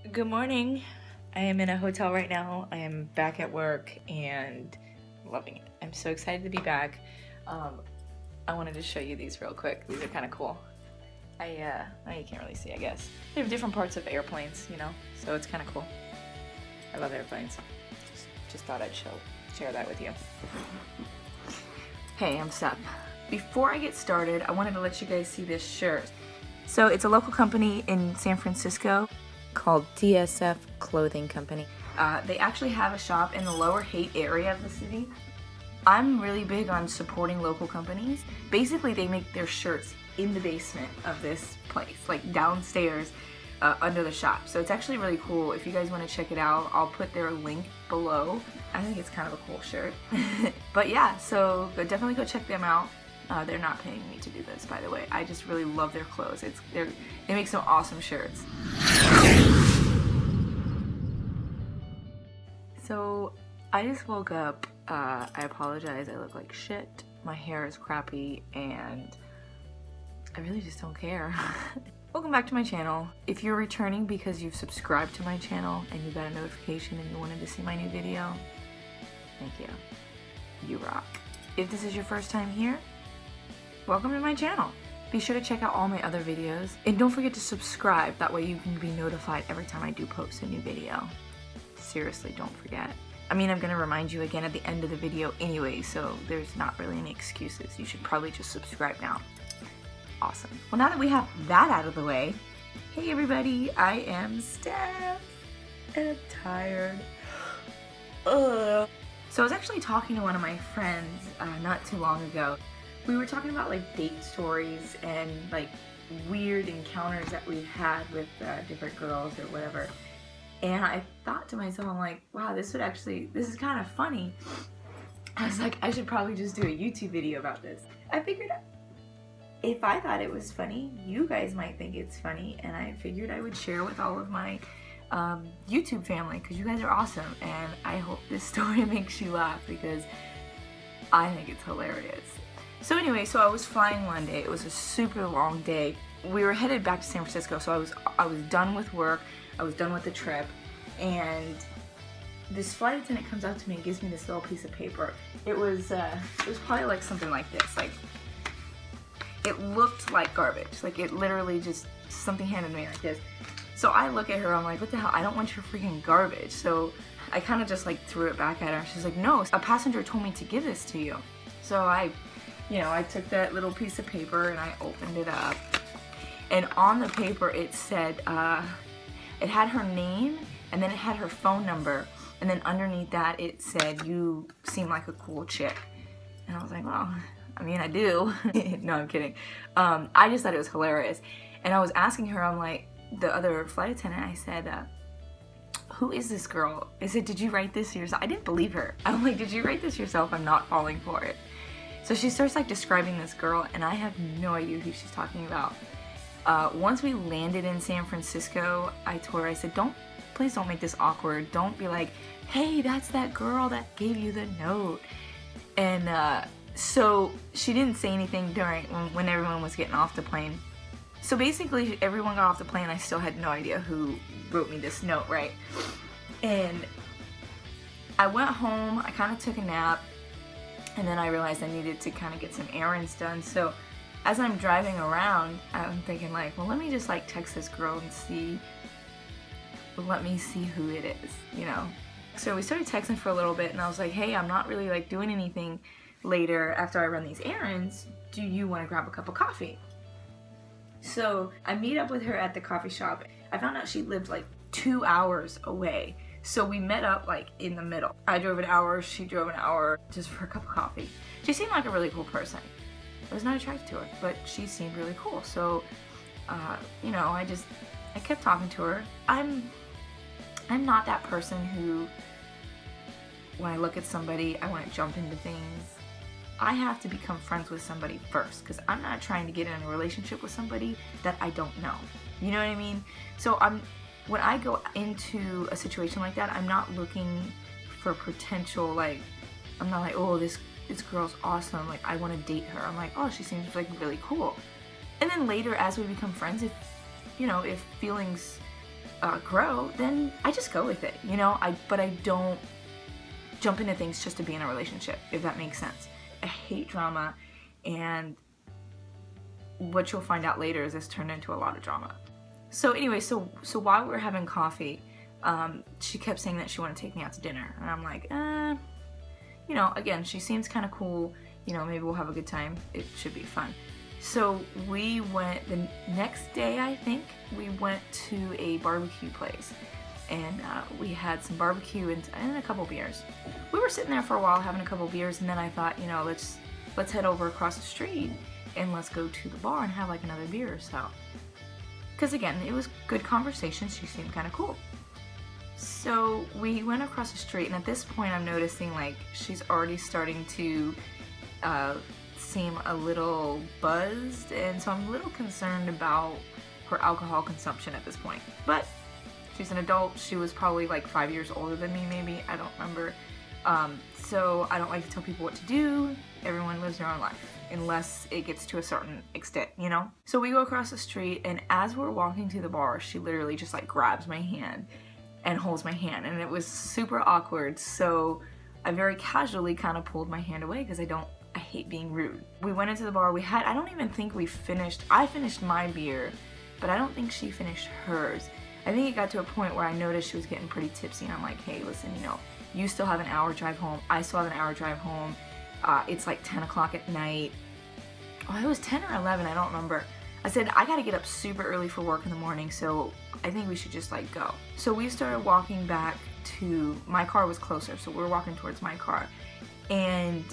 Good morning. I am in a hotel right now. I am back at work and loving it. I'm so excited to be back. I wanted to show you these real quick. These are kind of cool. Oh, you can't really see, I guess. They have different parts of airplanes, you know, so it's kind of cool. I love airplanes. Just thought I'd share that with you. Hey, I'm Steph. Before I get started, I wanted to let you guys see this shirt. So it's a local company in San Francisco called DSF Clothing Company. They actually have a shop in the Lower Haight area of the city. I'm really big on supporting local companies. Basically, they make their shirts in the basement of this place, like downstairs under the shop. So it's actually really cool. If you guys want to check it out, I'll put their link below. I think it's kind of a cool shirt. But yeah, so definitely go check them out. They're not paying me to do this, by the way. I just really love their clothes. They make some awesome shirts. So I just woke up. I apologize. I look like shit. My hair is crappy and I really just don't care. Welcome back to my channel. If you're returning because you've subscribed to my channel and you got a notification and you wanted to see my new video, thank you. You rock. If this is your first time here, welcome to my channel. Be sure to check out all my other videos and don't forget to subscribe. That way you can be notified every time I do post a new video. Seriously, don't forget. I mean, I'm gonna remind you again at the end of the video anyway, so there's not really any excuses. You should probably just subscribe now. Awesome. Well, now that we have that out of the way, hey everybody, I am Steph, and I'm tired. Ugh. So I was actually talking to one of my friends not too long ago. We were talking about like date stories and like weird encounters that we've had with different girls or whatever. And I thought to myself, I'm like, wow, this is kind of funny. I was like, I should probably just do a YouTube video about this. I figured if I thought it was funny, you guys might think it's funny. And I figured I would share with all of my YouTube family because you guys are awesome. And I hope this story makes you laugh because I think it's hilarious. So anyway, so I was flying one day. It was a super long day. We were headed back to San Francisco, so I was done with work. I was done with the trip, and this flight attendant comes up to me and gives me this little piece of paper. It was probably like something like this. Like, it looked like garbage. Like, it literally just, something handed me like this. So I look at her, I'm like, what the hell? I don't want your freaking garbage. So I kind of just like threw it back at her. She's like, no, a passenger told me to give this to you. So I took that little piece of paper and I opened it up. And on the paper it said, it had her name and then it had her phone number. And then underneath that it said, you seem like a cool chick. And I was like, well, I mean, I do. No, I'm kidding. I just thought it was hilarious. And I was asking her, I'm like, the other flight attendant, I said, who is this girl? I said, did you write this yourself? I didn't believe her. I'm like, did you write this yourself? I'm not falling for it. So she starts like describing this girl and I have no idea who she's talking about. Once we landed in San Francisco, I told her, I said, please don't make this awkward. Don't be like, hey, that's that girl that gave you the note. And so she didn't say anything during when everyone was getting off the plane. So basically everyone got off the plane. I still had no idea who wrote me this note, right? And I went home, I kind of took a nap, and then I realized I needed to kind of get some errands done. So as I'm driving around, I'm thinking like, well, let me just like text this girl and let me see who it is, you know? So we started texting for a little bit and I was like, hey, I'm not really like doing anything later after I run these errands. Do you want to grab a cup of coffee? So I meet up with her at the coffee shop. I found out she lived like 2 hours away. So we met up like in the middle. I drove an hour, she drove an hour just for a cup of coffee. She seemed like a really cool person. I was not attracted to her, but she seemed really cool. So, you know, I kept talking to her. I'm not that person who, when I look at somebody, I want to jump into things. I have to become friends with somebody first, because I'm not trying to get in a relationship with somebody that I don't know. You know what I mean? So when I go into a situation like that, I'm not looking for potential, like, I'm not like, oh, this girl's awesome, like, I want to date her. I'm like, oh, she seems like really cool. And then later, as we become friends, if feelings grow, then I just go with it, you know? But I don't jump into things just to be in a relationship, if that makes sense. I hate drama, and what you'll find out later is this turned into a lot of drama. So anyway, so while we were having coffee, she kept saying that she wanted to take me out to dinner, and I'm like, you know, again, she seems kind of cool, you know, maybe we'll have a good time, it should be fun. So we went, the next day I think, we went to a barbecue place, and we had some barbecue and a couple beers. We were sitting there for a while having a couple beers, and then I thought, you know, let's head over across the street and let's go to the bar and have like another beer or so. Because again, it was good conversation, she seemed kind of cool. So we went across the street, and at this point I'm noticing like she's already starting to seem a little buzzed, and so I'm a little concerned about her alcohol consumption at this point. But she's an adult, she was probably like 5 years older than me maybe, I don't remember. So I don't like to tell people what to do, everyone lives their own life, unless it gets to a certain extent, you know? So we go across the street, and as we're walking to the bar, she literally just like grabs my hand and holds my hand, and it was super awkward, so I very casually kind of pulled my hand away because I hate being rude. We went into the bar, I don't even think I finished my beer, but I don't think she finished hers. I think it got to a point where I noticed she was getting pretty tipsy, and I'm like, hey, listen, you know, you still have an hour drive home, I still have an hour drive home, it's like 10 o'clock at night. Oh, it was 10 or 11, I don't remember. I said, I gotta get up super early for work in the morning, so I think we should just like go. So we started walking back to, my car was closer, so we were walking towards my car. And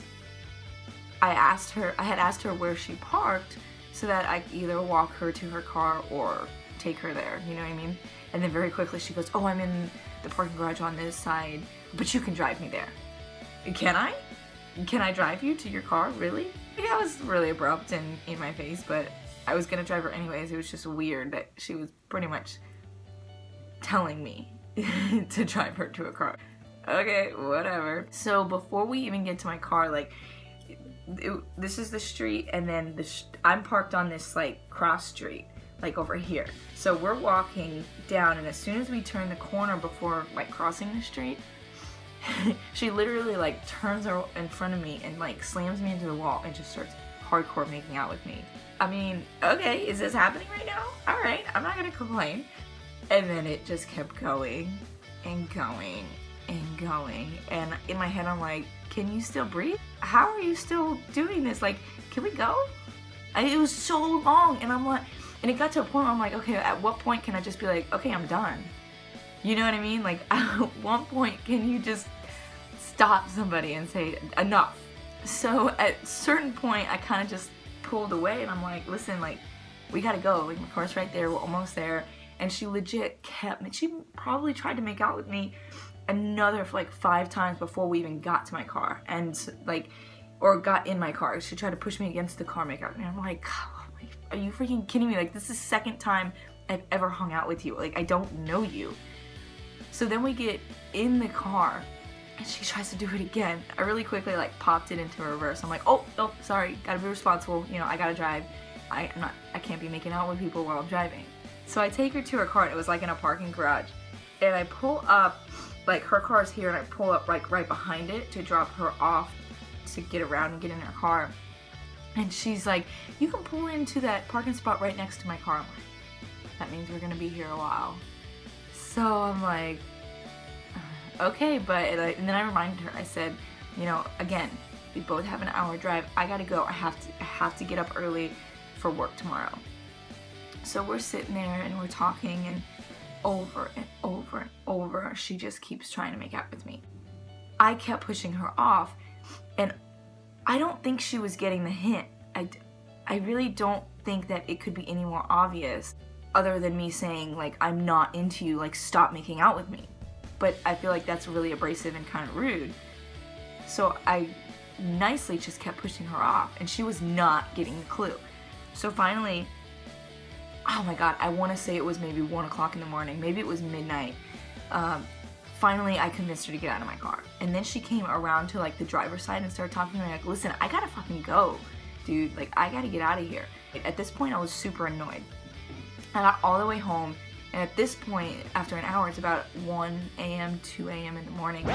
I had asked her where she parked so that I could either walk her to her car or take her there, you know what I mean? And then very quickly she goes, oh, I'm in the parking garage on this side, but you can drive me there. Can I? Can I drive you to your car? Really? Yeah, it was really abrupt and in my face, but I was gonna drive her anyways. It was just weird that she was pretty much telling me to drive her to a car. Okay, whatever. So before we even get to my car, like, this is the street, and then I'm parked on this like cross street, like over here. So we're walking down, and as soon as we turn the corner before like crossing the street, she literally like turns in front of me and like slams me into the wall and just starts hardcore making out with me. I mean, okay, is this happening right now? Alright, I'm not gonna complain. And then it just kept going and going and going, and in my head I'm like, can you still breathe? How are you still doing this? Like, can we go? It was so long, and I'm like, and it got to a point where I'm like, okay, at what point can I just be like, okay, I'm done? You know what I mean? Like, at what point can you just stop somebody and say, enough? So at a certain point, I kind of just pulled away, and I'm like, listen, like, we gotta go. Like, my car's right there, we're almost there. And she legit she probably tried to make out with me another like 5 times before we even got to my car, and like, or got in my car. She tried to push me against the car, make out with me. I'm like, oh my, are you freaking kidding me? Like, this is the second time I've ever hung out with you. Like, I don't know you. So then we get in the car, and she tries to do it again. I really quickly like popped it into reverse. I'm like, oh, sorry, gotta be responsible. You know, I gotta drive. I can't be making out with people while I'm driving. So I take her to her car, and it was like in a parking garage. And I pull up, like her car's here, and I pull up like right behind it to drop her off to get around and get in her car. And she's like, you can pull into that parking spot right next to my car. I'm like, that means we're gonna be here a while. So I'm like, okay, but, and then I reminded her, I said, you know, again, we both have an hour drive, I gotta go, I have to get up early for work tomorrow. So we're sitting there and we're talking, and over and over and over, she just keeps trying to make out with me. I kept pushing her off, and I don't think she was getting the hint. I really don't think that it could be any more obvious other than me saying, like, I'm not into you, like, stop making out with me. But I feel like that's really abrasive and kind of rude. So I nicely just kept pushing her off, and she was not getting the clue. So finally, oh my god, I want to say it was maybe 1 o'clock in the morning, maybe it was midnight. Finally, I convinced her to get out of my car. And then she came around to like the driver's side and started talking to me like, listen, I gotta fucking go, dude. Like, I gotta get out of here. At this point, I was super annoyed. I got all the way home, And at this point, after an hour, it's about 1 a.m., 2 a.m. in the morning.